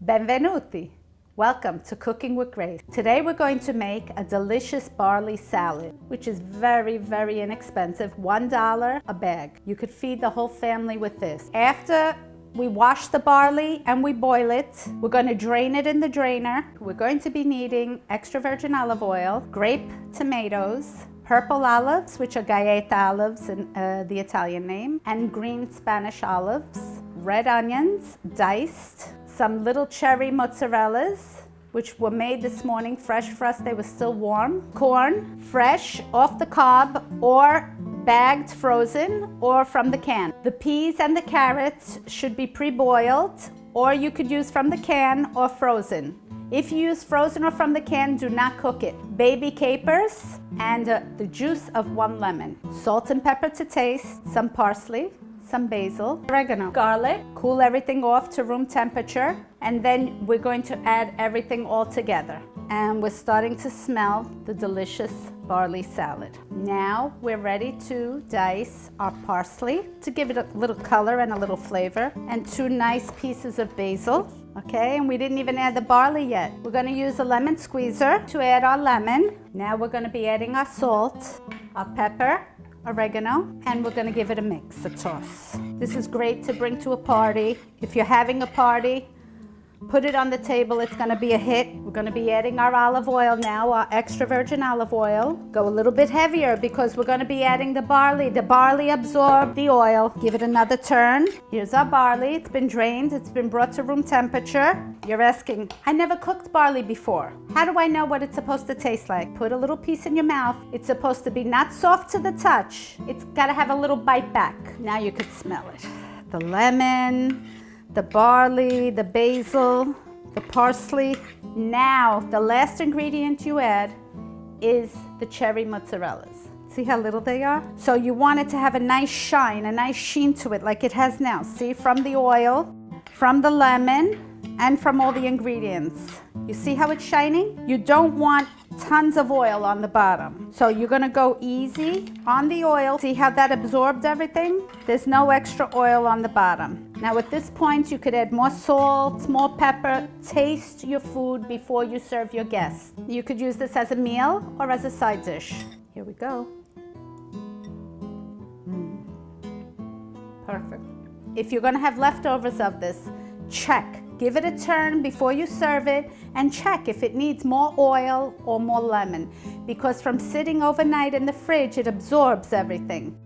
Benvenuti! Welcome to Cooking with Grace. Today we're going to make a delicious barley salad, which is very, very inexpensive, $1 a bag. You could feed the whole family with this. After we wash the barley and we boil it, we're going to drain it in the drainer. We're going to be needing extra virgin olive oil, grape tomatoes, purple olives, which are Gaeta olives in the Italian name, and green Spanish olives, red onions, diced, some little cherry mozzarellas, which were made this morning, fresh for us, they were still warm, corn, fresh, off the cob, or bagged, frozen, or from the can. The peas and the carrots should be pre-boiled, or you could use from the can or frozen. If you use frozen or from the can, do not cook it. Baby capers and the juice of 1 lemon. Salt and pepper to taste, some parsley, some basil, oregano, garlic. Cool everything off to room temperature, and then we're going to add everything all together. And we're starting to smell the delicious barley salad. Now we're ready to dice our parsley to give it a little color and a little flavor, and 2 nice pieces of basil. Okay, and we didn't even add the barley yet. We're going to use a lemon squeezer to add our lemon. Now we're going to be adding our salt, our pepper, oregano, and we're going to give it a mix, a toss. This is great to bring to a party. If you're having a party, put it on the table, it's going to be a hit. We're going to be adding our olive oil now, our extra virgin olive oil. Go a little bit heavier because we're going to be adding the barley. The barley absorbed the oil. Give it another turn. Here's our barley. It's been drained. It's been brought to room temperature. You're asking, I never cooked barley before. How do I know what it's supposed to taste like? Put a little piece in your mouth. It's supposed to be not soft to the touch. It's got to have a little bite back. Now you could smell it. The lemon, the barley, the basil, the parsley. Now, the last ingredient you add is the cherry mozzarellas. See how little they are? So you want it to have a nice shine, a nice sheen to it like it has now. See, from the oil, from the lemon, and from all the ingredients. You see how it's shining? You don't want tons of oil on the bottom. So you're gonna go easy on the oil. See how that absorbed everything? There's no extra oil on the bottom. Now at this point, you could add more salt, more pepper. Taste your food before you serve your guests. You could use this as a meal or as a side dish. Here we go. Perfect. If you're gonna have leftovers of this, check. Give it a turn before you serve it, and check if it needs more oil or more lemon, because from sitting overnight in the fridge, it absorbs everything.